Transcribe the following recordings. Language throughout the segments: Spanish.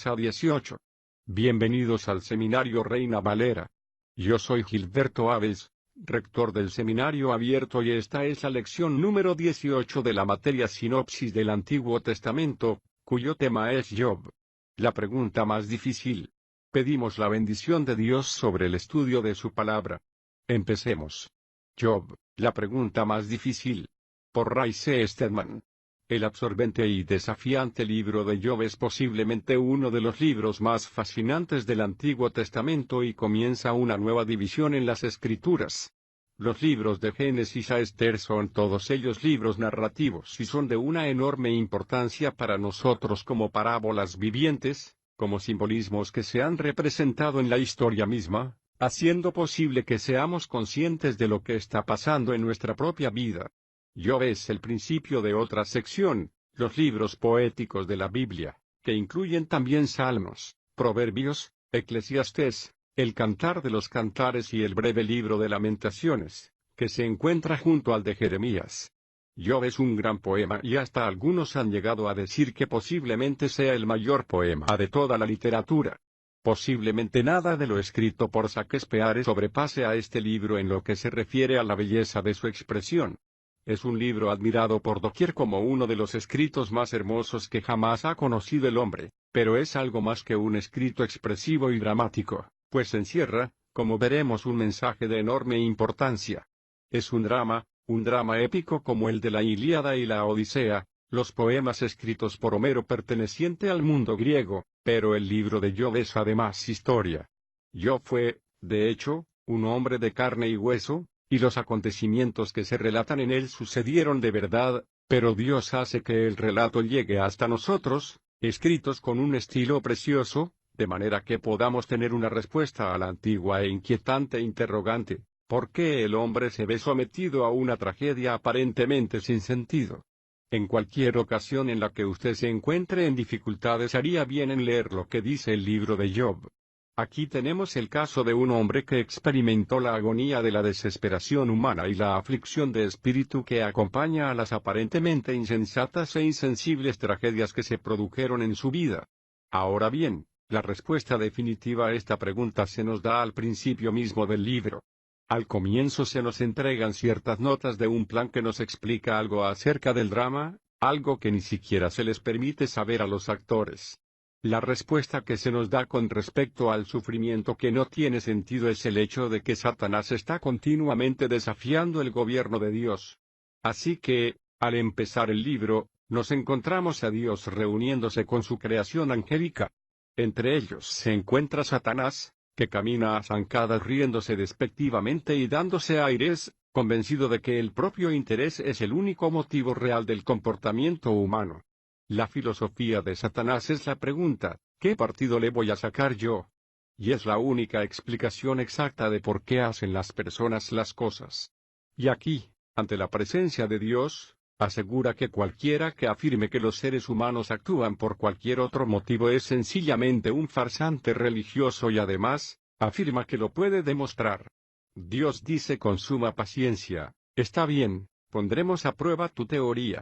18. Bienvenidos al Seminario Reina Valera. Yo soy Gilberto Aves, rector del Seminario Abierto, y esta es la lección número 18 de la materia Sinopsis del Antiguo Testamento, cuyo tema es Job. La pregunta más difícil. Pedimos la bendición de Dios sobre el estudio de su palabra. Empecemos. Job, la pregunta más difícil. Por Ray C. Stedman. El absorbente y desafiante libro de Job es posiblemente uno de los libros más fascinantes del Antiguo Testamento y comienza una nueva división en las Escrituras. Los libros de Génesis a Esther son todos ellos libros narrativos y son de una enorme importancia para nosotros como parábolas vivientes, como simbolismos que se han representado en la historia misma, haciendo posible que seamos conscientes de lo que está pasando en nuestra propia vida. Job es el principio de otra sección, los libros poéticos de la Biblia, que incluyen también Salmos, Proverbios, Eclesiastés, el Cantar de los Cantares y el breve libro de Lamentaciones, que se encuentra junto al de Jeremías. Job es un gran poema y hasta algunos han llegado a decir que posiblemente sea el mayor poema de toda la literatura. Posiblemente nada de lo escrito por Shakespeare sobrepase a este libro en lo que se refiere a la belleza de su expresión. Es un libro admirado por doquier como uno de los escritos más hermosos que jamás ha conocido el hombre, pero es algo más que un escrito expresivo y dramático, pues encierra, como veremos, un mensaje de enorme importancia. Es un drama épico como el de la Ilíada y la Odisea, los poemas escritos por Homero perteneciente al mundo griego, pero el libro de Job es además historia. Job fue, de hecho, un hombre de carne y hueso, y los acontecimientos que se relatan en él sucedieron de verdad, pero Dios hace que el relato llegue hasta nosotros, escritos con un estilo precioso, de manera que podamos tener una respuesta a la antigua e inquietante interrogante: ¿por qué el hombre se ve sometido a una tragedia aparentemente sin sentido? En cualquier ocasión en la que usted se encuentre en dificultades, haría bien en leer lo que dice el libro de Job. Aquí tenemos el caso de un hombre que experimentó la agonía de la desesperación humana y la aflicción de espíritu que acompaña a las aparentemente insensatas e insensibles tragedias que se produjeron en su vida. Ahora bien, la respuesta definitiva a esta pregunta se nos da al principio mismo del libro. Al comienzo se nos entregan ciertas notas de un plan que nos explica algo acerca del drama, algo que ni siquiera se les permite saber a los actores. La respuesta que se nos da con respecto al sufrimiento que no tiene sentido es el hecho de que Satanás está continuamente desafiando el gobierno de Dios. Así que, al empezar el libro, nos encontramos a Dios reuniéndose con su creación angélica. Entre ellos se encuentra Satanás, que camina a zancadas riéndose despectivamente y dándose aires, convencido de que el propio interés es el único motivo real del comportamiento humano. La filosofía de Satanás es la pregunta: ¿qué partido le voy a sacar yo? Y es la única explicación exacta de por qué hacen las personas las cosas. Y aquí, ante la presencia de Dios, asegura que cualquiera que afirme que los seres humanos actúan por cualquier otro motivo es sencillamente un farsante religioso y además, afirma que lo puede demostrar. Dios dice con suma paciencia: está bien, pondremos a prueba tu teoría.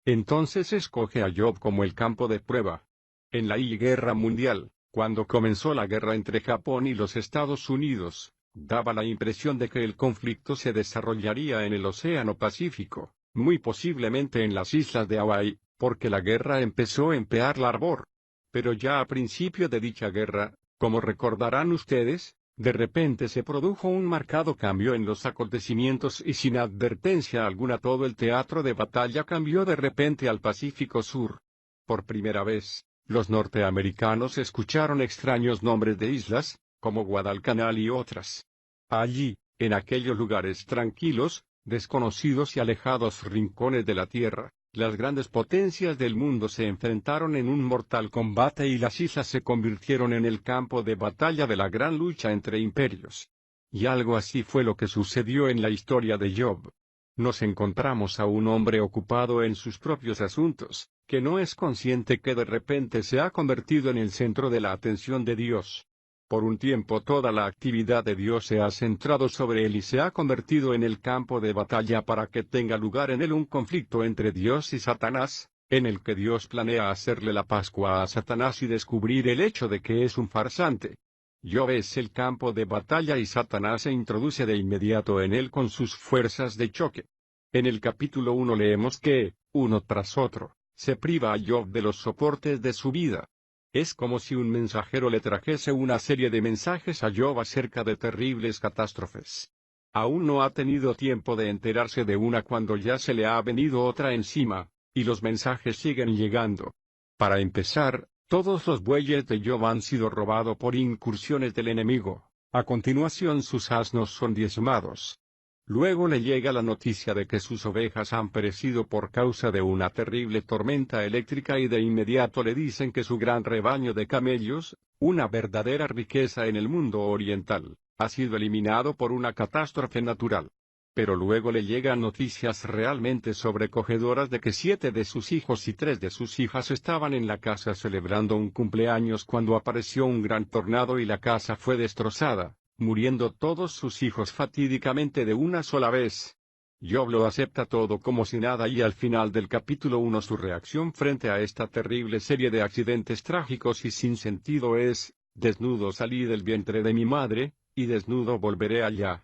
Entonces escoge a Job como el campo de prueba. En la Guerra Mundial, cuando comenzó la guerra entre Japón y los Estados Unidos, daba la impresión de que el conflicto se desarrollaría en el Océano Pacífico, muy posiblemente en las islas de Hawái, porque la guerra empezó en Pearl Harbor. Pero ya a principio de dicha guerra, como recordarán ustedes, de repente se produjo un marcado cambio en los acontecimientos y sin advertencia alguna todo el teatro de batalla cambió de repente al Pacífico Sur. Por primera vez, los norteamericanos escucharon extraños nombres de islas, como Guadalcanal y otras. Allí, en aquellos lugares tranquilos, desconocidos y alejados rincones de la tierra, las grandes potencias del mundo se enfrentaron en un mortal combate y las islas se convirtieron en el campo de batalla de la gran lucha entre imperios. Y algo así fue lo que sucedió en la historia de Job. Nos encontramos a un hombre ocupado en sus propios asuntos, que no es consciente que de repente se ha convertido en el centro de la atención de Dios. Por un tiempo toda la actividad de Dios se ha centrado sobre él y se ha convertido en el campo de batalla para que tenga lugar en él un conflicto entre Dios y Satanás, en el que Dios planea hacerle la Pascua a Satanás y descubrir el hecho de que es un farsante. Job es el campo de batalla y Satanás se introduce de inmediato en él con sus fuerzas de choque. En el capítulo 1 leemos que, uno tras otro, se priva a Job de los soportes de su vida. Es como si un mensajero le trajese una serie de mensajes a Job acerca de terribles catástrofes. Aún no ha tenido tiempo de enterarse de una cuando ya se le ha venido otra encima, y los mensajes siguen llegando. Para empezar, todos los bueyes de Job han sido robados por incursiones del enemigo. A continuación sus asnos son diezmados. Luego le llega la noticia de que sus ovejas han perecido por causa de una terrible tormenta eléctrica y de inmediato le dicen que su gran rebaño de camellos, una verdadera riqueza en el mundo oriental, ha sido eliminado por una catástrofe natural. Pero luego le llegan noticias realmente sobrecogedoras de que 7 de sus hijos y 3 de sus hijas estaban en la casa celebrando un cumpleaños cuando apareció un gran tornado y la casa fue destrozada, muriendo todos sus hijos fatídicamente de una sola vez. Job lo acepta todo como si nada y al final del capítulo 1 su reacción frente a esta terrible serie de accidentes trágicos y sin sentido es: desnudo salí del vientre de mi madre, y desnudo volveré allá.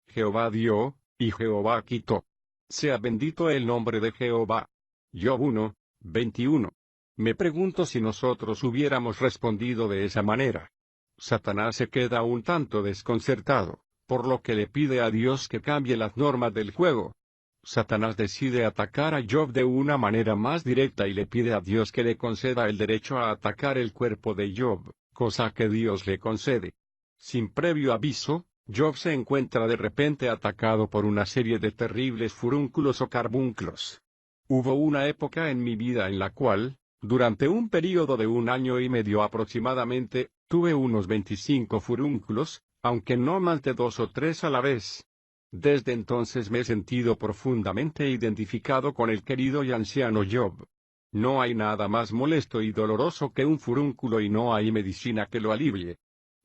Jehová dio, y Jehová quitó. Sea bendito el nombre de Jehová. Job 1, 21. Me pregunto si nosotros hubiéramos respondido de esa manera. Satanás se queda un tanto desconcertado, por lo que le pide a Dios que cambie las normas del juego. Satanás decide atacar a Job de una manera más directa y le pide a Dios que le conceda el derecho a atacar el cuerpo de Job, cosa que Dios le concede. Sin previo aviso, Job se encuentra de repente atacado por una serie de terribles furúnculos o carbunclos. Hubo una época en mi vida en la cual, durante un período de 1 año y medio aproximadamente, tuve unos 25 furúnculos, aunque no más de 2 o 3 a la vez. Desde entonces me he sentido profundamente identificado con el querido y anciano Job. No hay nada más molesto y doloroso que un furúnculo y no hay medicina que lo alivie.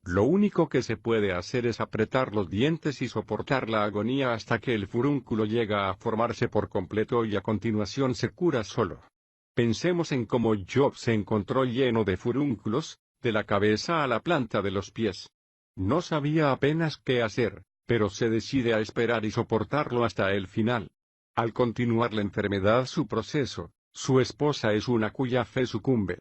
Lo único que se puede hacer es apretar los dientes y soportar la agonía hasta que el furúnculo llega a formarse por completo y a continuación se cura solo. Pensemos en cómo Job se encontró lleno de furúnculos, de la cabeza a la planta de los pies. No sabía apenas qué hacer, pero se decide a esperar y soportarlo hasta el final. Al continuar la enfermedad su proceso, su esposa es una cuya fe sucumbe.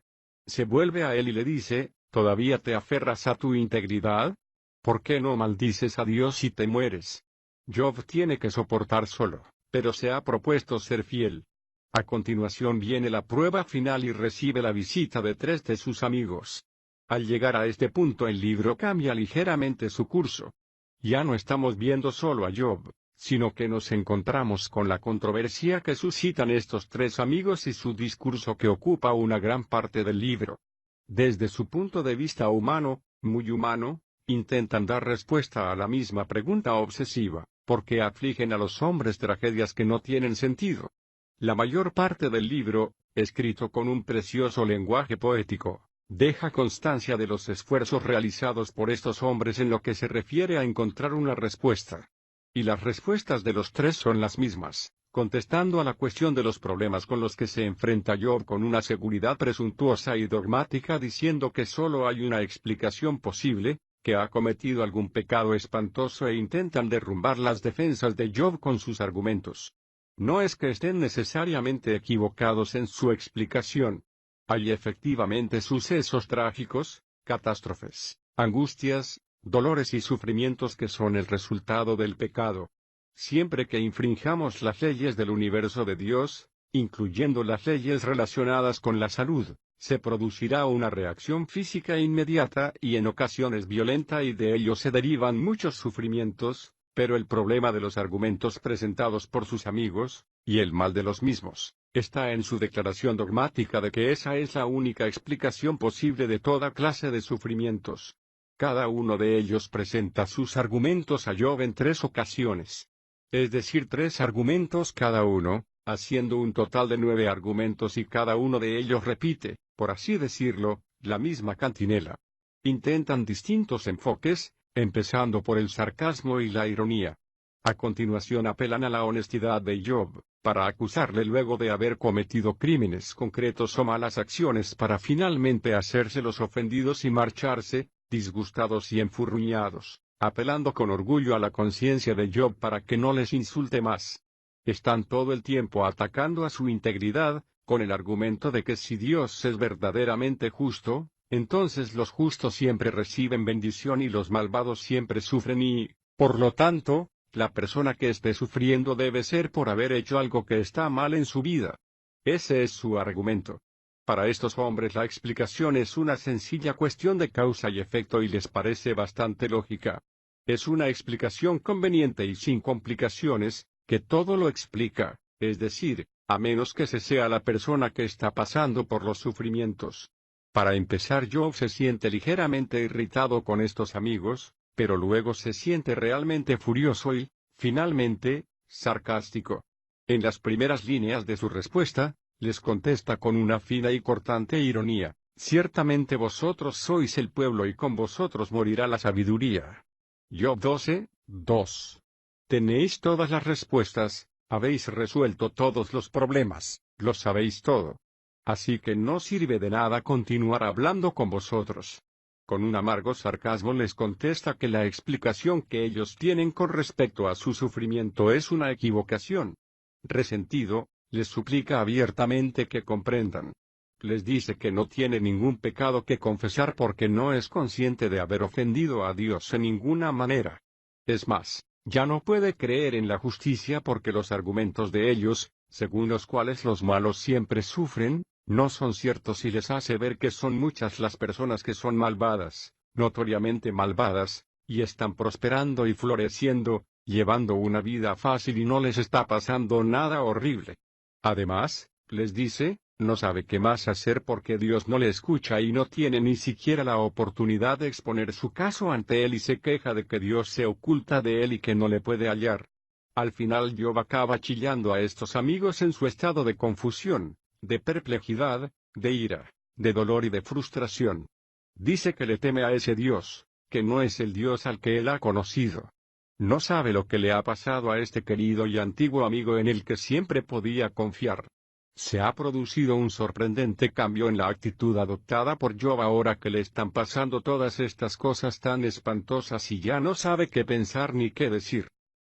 Se vuelve a él y le dice: ¿todavía te aferras a tu integridad? ¿Por qué no maldices a Dios y te mueres? Job tiene que soportar solo, pero se ha propuesto ser fiel. A continuación viene la prueba final y recibe la visita de 3 de sus amigos. Al llegar a este punto el libro cambia ligeramente su curso. Ya no estamos viendo solo a Job, sino que nos encontramos con la controversia que suscitan estos 3 amigos y su discurso que ocupa una gran parte del libro. Desde su punto de vista humano, muy humano, intentan dar respuesta a la misma pregunta obsesiva: ¿por qué afligen a los hombres tragedias que no tienen sentido? La mayor parte del libro, escrito con un precioso lenguaje poético, deja constancia de los esfuerzos realizados por estos hombres en lo que se refiere a encontrar una respuesta. Y las respuestas de los 3 son las mismas, contestando a la cuestión de los problemas con los que se enfrenta Job con una seguridad presuntuosa y dogmática, diciendo que solo hay una explicación posible, que ha cometido algún pecado espantoso, e intentan derrumbar las defensas de Job con sus argumentos. No es que estén necesariamente equivocados en su explicación. Hay efectivamente sucesos trágicos, catástrofes, angustias, dolores y sufrimientos que son el resultado del pecado. Siempre que infringamos las leyes del universo de Dios, incluyendo las leyes relacionadas con la salud, se producirá una reacción física inmediata y en ocasiones violenta, y de ello se derivan muchos sufrimientos. Pero el problema de los argumentos presentados por sus amigos, y el mal de los mismos, está en su declaración dogmática de que esa es la única explicación posible de toda clase de sufrimientos. Cada uno de ellos presenta sus argumentos a Job en 3 ocasiones. Es decir, 3 argumentos cada uno, haciendo un total de 9 argumentos, y cada uno de ellos repite, por así decirlo, la misma cantinela. Intentan distintos enfoques, empezando por el sarcasmo y la ironía. A continuación apelan a la honestidad de Job, para acusarle luego de haber cometido crímenes concretos o malas acciones para finalmente hacerse los ofendidos y marcharse, disgustados y enfurruñados, apelando con orgullo a la conciencia de Job para que no les insulte más. Están todo el tiempo atacando a su integridad, con el argumento de que si Dios es verdaderamente justo, entonces los justos siempre reciben bendición y los malvados siempre sufren y, por lo tanto, la persona que esté sufriendo debe ser por haber hecho algo que está mal en su vida. Ese es su argumento. Para estos hombres la explicación es una sencilla cuestión de causa y efecto y les parece bastante lógica. Es una explicación conveniente y sin complicaciones, que todo lo explica, es decir, a menos que se sea la persona que está pasando por los sufrimientos. Para empezar, Job se siente ligeramente irritado con estos amigos, pero luego se siente realmente furioso y, finalmente, sarcástico. En las primeras líneas de su respuesta, les contesta con una fina y cortante ironía: ciertamente vosotros sois el pueblo y con vosotros morirá la sabiduría. Job 12:2. Tenéis todas las respuestas, habéis resuelto todos los problemas, lo sabéis todo. Así que no sirve de nada continuar hablando con vosotros. Con un amargo sarcasmo les contesta que la explicación que ellos tienen con respecto a su sufrimiento es una equivocación. Resentido, les suplica abiertamente que comprendan. Les dice que no tiene ningún pecado que confesar porque no es consciente de haber ofendido a Dios en ninguna manera. Es más, ya no puede creer en la justicia porque los argumentos de ellos, según los cuales los malos siempre sufren, no son ciertos y les hace ver que son muchas las personas que son malvadas, notoriamente malvadas, y están prosperando y floreciendo, llevando una vida fácil y no les está pasando nada horrible. Además, les dice, no sabe qué más hacer porque Dios no le escucha y no tiene ni siquiera la oportunidad de exponer su caso ante él y se queja de que Dios se oculta de él y que no le puede hallar. Al final Job acaba chillando a estos amigos en su estado de confusión, de perplejidad, de ira, de dolor y de frustración. Dice que le teme a ese Dios, que no es el Dios al que él ha conocido. No sabe lo que le ha pasado a este querido y antiguo amigo en el que siempre podía confiar. Se ha producido un sorprendente cambio en la actitud adoptada por Job ahora que le están pasando todas estas cosas tan espantosas y ya no sabe qué pensar ni qué decir.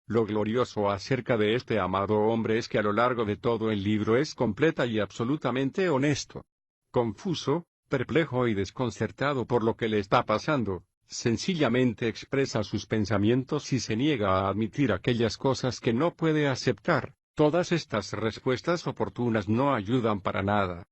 Lo glorioso acerca de este amado hombre es que a lo largo de todo el libro es completa y absolutamente honesto. Confuso, perplejo y desconcertado por lo que le está pasando, sencillamente expresa sus pensamientos y se niega a admitir aquellas cosas que no puede aceptar. Todas estas respuestas oportunas no ayudan para nada.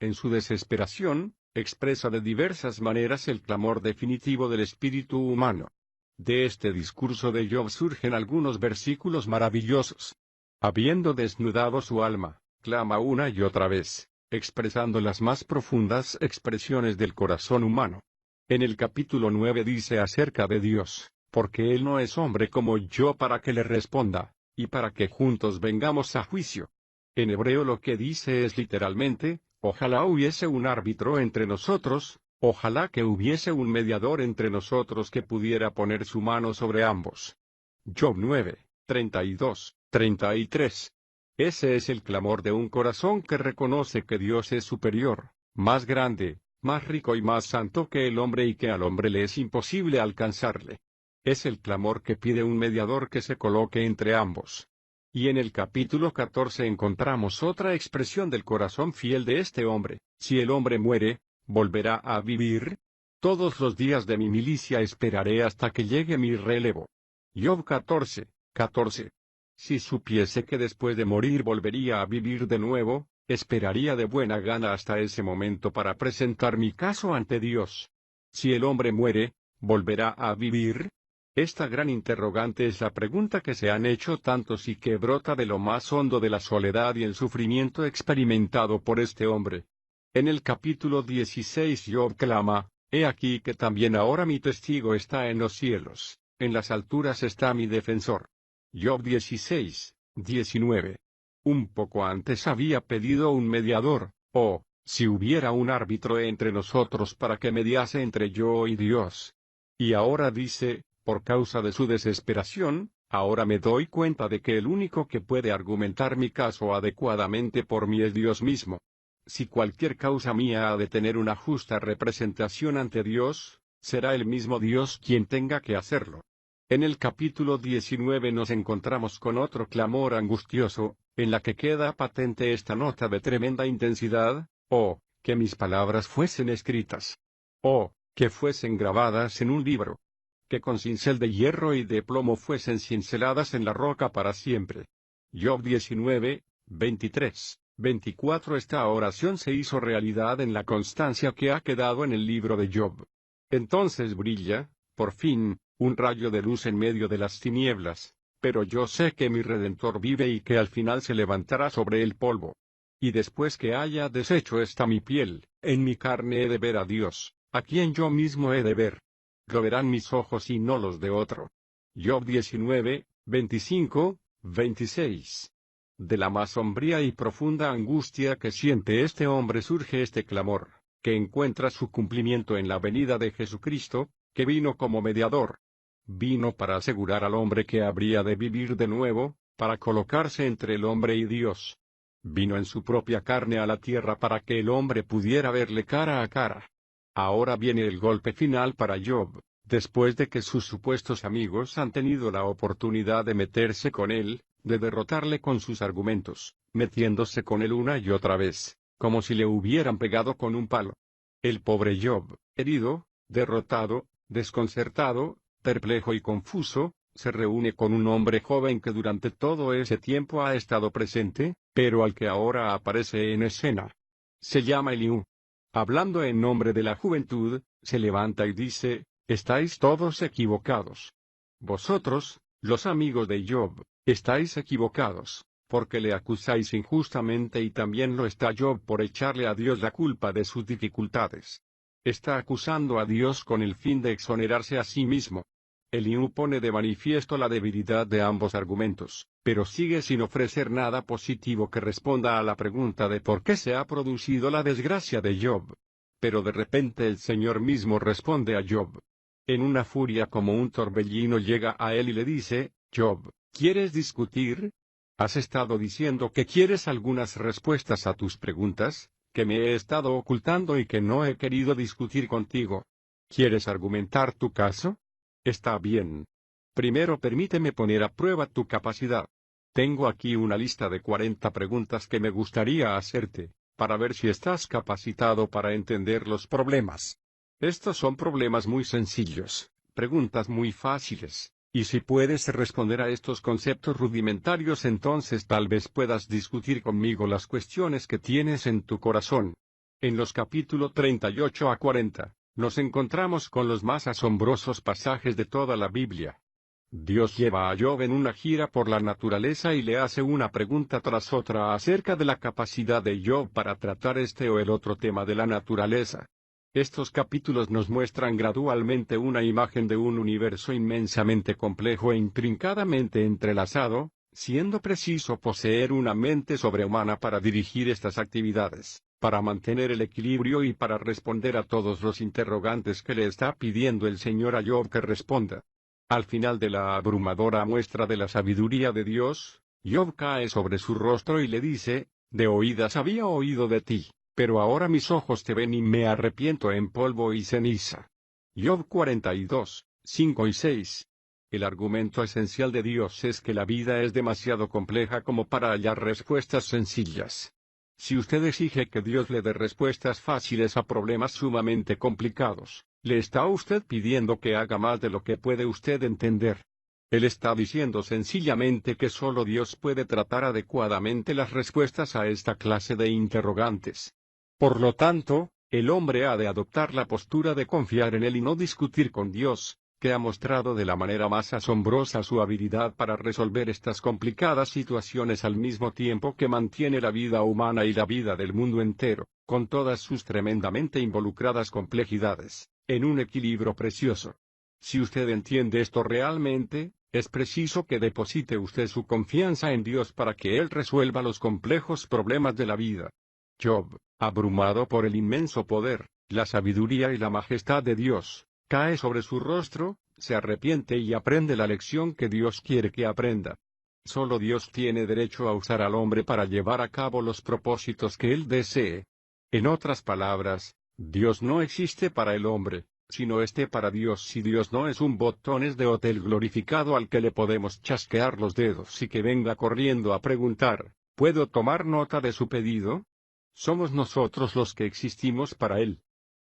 En su desesperación, expresa de diversas maneras el clamor definitivo del espíritu humano. De este discurso de Job surgen algunos versículos maravillosos. Habiendo desnudado su alma, clama una y otra vez, expresando las más profundas expresiones del corazón humano. En el capítulo 9 dice acerca de Dios, porque Él no es hombre como yo para que le responda, y para que juntos vengamos a juicio. En hebreo lo que dice es literalmente, ojalá hubiese un árbitro entre nosotros, ojalá que hubiese un mediador entre nosotros que pudiera poner su mano sobre ambos. Job 9, 32, 33. Ese es el clamor de un corazón que reconoce que Dios es superior, más grande, más rico y más santo que el hombre y que al hombre le es imposible alcanzarle. Es el clamor que pide un mediador que se coloque entre ambos. Y en el capítulo 14 encontramos otra expresión del corazón fiel de este hombre: si el hombre muere, ¿volverá a vivir? Todos los días de mi milicia esperaré hasta que llegue mi relevo. Job 14, 14. Si supiese que después de morir volvería a vivir de nuevo, esperaría de buena gana hasta ese momento para presentar mi caso ante Dios. Si el hombre muere, ¿volverá a vivir? Esta gran interrogante es la pregunta que se han hecho tantos y que brota de lo más hondo de la soledad y el sufrimiento experimentado por este hombre. En el capítulo 16 Job clama, he aquí que también ahora mi testigo está en los cielos, en las alturas está mi defensor. Job 16, 19. Un poco antes había pedido un mediador, si hubiera un árbitro entre nosotros para que mediase entre yo y Dios. Y ahora dice, por causa de su desesperación, Ahora me doy cuenta de que el único que puede argumentar mi caso adecuadamente por mí es Dios mismo. Si cualquier causa mía ha de tener una justa representación ante Dios, será el mismo Dios quien tenga que hacerlo. En el capítulo 19 nos encontramos con otro clamor angustioso, en la que queda patente esta nota de tremenda intensidad: oh, que mis palabras fuesen escritas. Oh, que fuesen grabadas en un libro. Que con cincel de hierro y de plomo fuesen cinceladas en la roca para siempre. Job 19, 23, 24. Esta oración se hizo realidad en la constancia que ha quedado en el libro de Job. Entonces brilla, por fin, un rayo de luz en medio de las tinieblas, pero yo sé que mi Redentor vive y que al final se levantará sobre el polvo. Y después que haya deshecho esta mi piel, en mi carne he de ver a Dios, a quien yo mismo he de ver. Lo verán mis ojos y no los de otro. Job 19, 25, 26. De la más sombría y profunda angustia que siente este hombre surge este clamor, que encuentra su cumplimiento en la venida de Jesucristo, que vino como mediador. Vino para asegurar al hombre que habría de vivir de nuevo, para colocarse entre el hombre y Dios. Vino en su propia carne a la tierra para que el hombre pudiera verle cara a cara. Ahora viene el golpe final para Job, después de que sus supuestos amigos han tenido la oportunidad de meterse con él, de derrotarle con sus argumentos, metiéndose con él una y otra vez, como si le hubieran pegado con un palo. El pobre Job, herido, derrotado, desconcertado, perplejo y confuso, se reúne con un hombre joven que durante todo ese tiempo ha estado presente, pero al que ahora aparece en escena. Se llama Eliú. Hablando en nombre de la juventud, se levanta y dice: estáis todos equivocados. Vosotros, los amigos de Job, estáis equivocados, porque le acusáis injustamente y también lo está Job por echarle a Dios la culpa de sus dificultades. Está acusando a Dios con el fin de exonerarse a sí mismo. Eliú pone de manifiesto la debilidad de ambos argumentos, pero sigue sin ofrecer nada positivo que responda a la pregunta de por qué se ha producido la desgracia de Job. Pero de repente el Señor mismo responde a Job. En una furia como un torbellino llega a él y le dice: Job, ¿quieres discutir? ¿Has estado diciendo que quieres algunas respuestas a tus preguntas, que me he estado ocultando y que no he querido discutir contigo? ¿Quieres argumentar tu caso? Está bien. Primero permíteme poner a prueba tu capacidad. Tengo aquí una lista de 40 preguntas que me gustaría hacerte, para ver si estás capacitado para entender los problemas. Estos son problemas muy sencillos, preguntas muy fáciles, y si puedes responder a estos conceptos rudimentarios, entonces tal vez puedas discutir conmigo las cuestiones que tienes en tu corazón. En los capítulos 38 a 40, nos encontramos con los más asombrosos pasajes de toda la Biblia. Dios lleva a Job en una gira por la naturaleza y le hace una pregunta tras otra acerca de la capacidad de Job para tratar este o el otro tema de la naturaleza. Estos capítulos nos muestran gradualmente una imagen de un universo inmensamente complejo e intrincadamente entrelazado, siendo preciso poseer una mente sobrehumana para dirigir estas actividades, para mantener el equilibrio y para responder a todos los interrogantes que le está pidiendo el Señor a Job que responda. Al final de la abrumadora muestra de la sabiduría de Dios, Job cae sobre su rostro y le dice: de oídas había oído de ti, pero ahora mis ojos te ven y me arrepiento en polvo y ceniza. Job 42, 5 y 6. El argumento esencial de Dios es que la vida es demasiado compleja como para hallar respuestas sencillas. Si usted exige que Dios le dé respuestas fáciles a problemas sumamente complicados, le está usted pidiendo que haga más de lo que puede usted entender. Él está diciendo sencillamente que solo Dios puede tratar adecuadamente las respuestas a esta clase de interrogantes. Por lo tanto, el hombre ha de adoptar la postura de confiar en Él y no discutir con Dios, que ha mostrado de la manera más asombrosa su habilidad para resolver estas complicadas situaciones al mismo tiempo que mantiene la vida humana y la vida del mundo entero, con todas sus tremendamente involucradas complejidades, en un equilibrio precioso. Si usted entiende esto realmente, es preciso que deposite usted su confianza en Dios para que Él resuelva los complejos problemas de la vida. Job, abrumado por el inmenso poder, la sabiduría y la majestad de Dios, cae sobre su rostro, se arrepiente y aprende la lección que Dios quiere que aprenda. Solo Dios tiene derecho a usar al hombre para llevar a cabo los propósitos que Él desee. En otras palabras, Dios no existe para el hombre, sino para Dios. Si Dios no es un botones de hotel glorificado al que le podemos chasquear los dedos y que venga corriendo a preguntar, ¿puedo tomar nota de su pedido? Somos nosotros los que existimos para Él.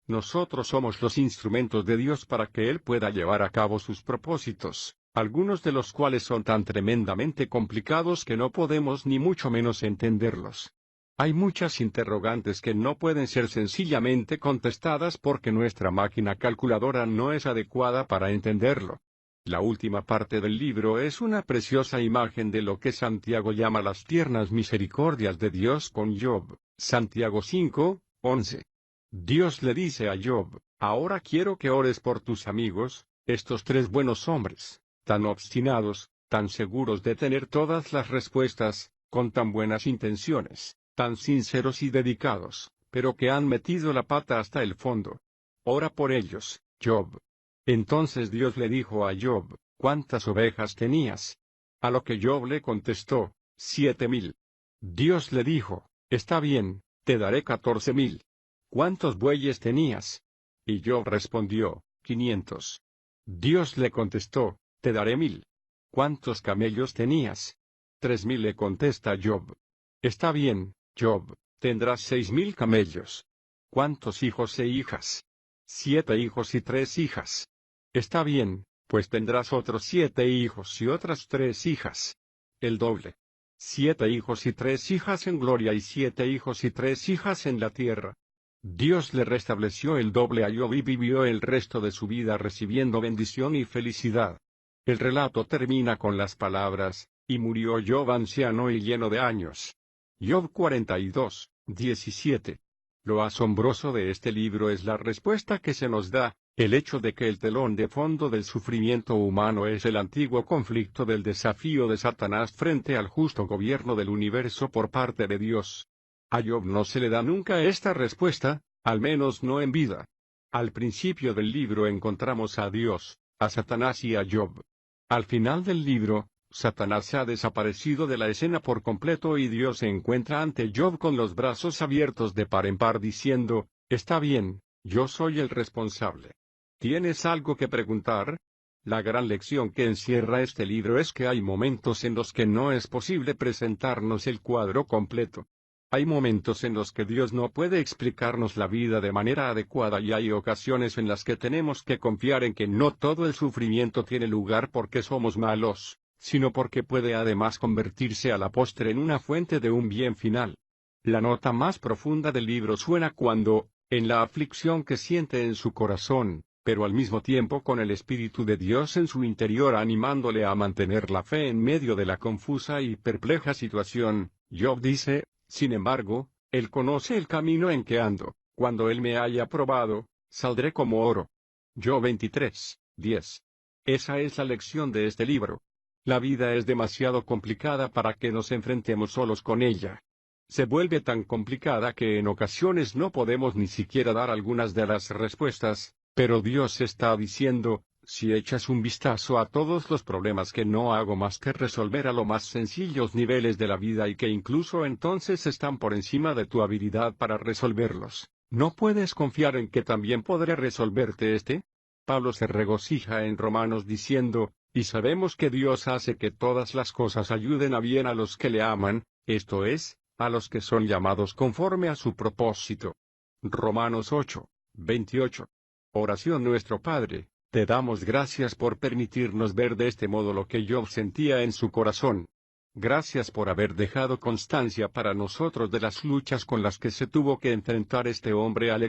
Nosotros somos los instrumentos de Dios para que Él pueda llevar a cabo sus propósitos, algunos de los cuales son tan tremendamente complicados que no podemos ni mucho menos entenderlos. Hay muchas interrogantes que no pueden ser sencillamente contestadas porque nuestra máquina calculadora no es adecuada para entenderlo. La última parte del libro es una preciosa imagen de lo que Santiago llama las tiernas misericordias de Dios con Job. Santiago 5:11. Dios le dice a Job, ahora quiero que ores por tus amigos, estos tres buenos hombres, tan obstinados, tan seguros de tener todas las respuestas, con tan buenas intenciones, tan sinceros y dedicados, pero que han metido la pata hasta el fondo. Ora por ellos, Job. Entonces Dios le dijo a Job, ¿cuántas ovejas tenías? A lo que Job le contestó, 7,000. Dios le dijo, está bien, te daré 14,000. ¿Cuántos bueyes tenías? Y Job respondió, 500. Dios le contestó, te daré 1,000. ¿Cuántos camellos tenías? 3,000 le contesta Job. Está bien, Job, tendrás 6,000 camellos. ¿Cuántos hijos e hijas? 7 hijos y 3 hijas. Está bien, pues tendrás otros 7 hijos y otras 3 hijas. El doble. 7 hijos y 3 hijas en gloria y 7 hijos y 3 hijas en la tierra. Dios le restableció el doble a Job y vivió el resto de su vida recibiendo bendición y felicidad. El relato termina con las palabras, y murió Job anciano y lleno de años. Job 42:17. Lo asombroso de este libro es la respuesta que se nos da, el hecho de que el telón de fondo del sufrimiento humano es el antiguo conflicto del desafío de Satanás frente al justo gobierno del universo por parte de Dios. A Job no se le da nunca esta respuesta, al menos no en vida. Al principio del libro encontramos a Dios, a Satanás y a Job. Al final del libro, Satanás ha desaparecido de la escena por completo y Dios se encuentra ante Job con los brazos abiertos de par en par diciendo, está bien, yo soy el responsable. ¿Tienes algo que preguntar? La gran lección que encierra este libro es que hay momentos en los que no es posible presentarnos el cuadro completo. Hay momentos en los que Dios no puede explicarnos la vida de manera adecuada y hay ocasiones en las que tenemos que confiar en que no todo el sufrimiento tiene lugar porque somos malos, sino porque puede además convertirse a la postre en una fuente de un bien final. La nota más profunda del libro suena cuando, en la aflicción que siente en su corazón, pero al mismo tiempo con el Espíritu de Dios en su interior animándole a mantener la fe en medio de la confusa y perpleja situación, Job dice, sin embargo, Él conoce el camino en que ando, cuando Él me haya probado, saldré como oro. Job 23:10. Esa es la lección de este libro. La vida es demasiado complicada para que nos enfrentemos solos con ella. Se vuelve tan complicada que en ocasiones no podemos ni siquiera dar algunas de las respuestas, pero Dios está diciendo, si echas un vistazo a todos los problemas que no hago más que resolver a lo más sencillos niveles de la vida y que incluso entonces están por encima de tu habilidad para resolverlos, ¿no puedes confiar en que también podré resolverte este? Pablo se regocija en Romanos diciendo, y sabemos que Dios hace que todas las cosas ayuden a bien a los que le aman, esto es, a los que son llamados conforme a su propósito. Romanos 8:28. Oración Nuestro Padre, te damos gracias por permitirnos ver de este modo lo que Job sentía en su corazón. Gracias por haber dejado constancia para nosotros de las luchas con las que se tuvo que enfrentar este hombre al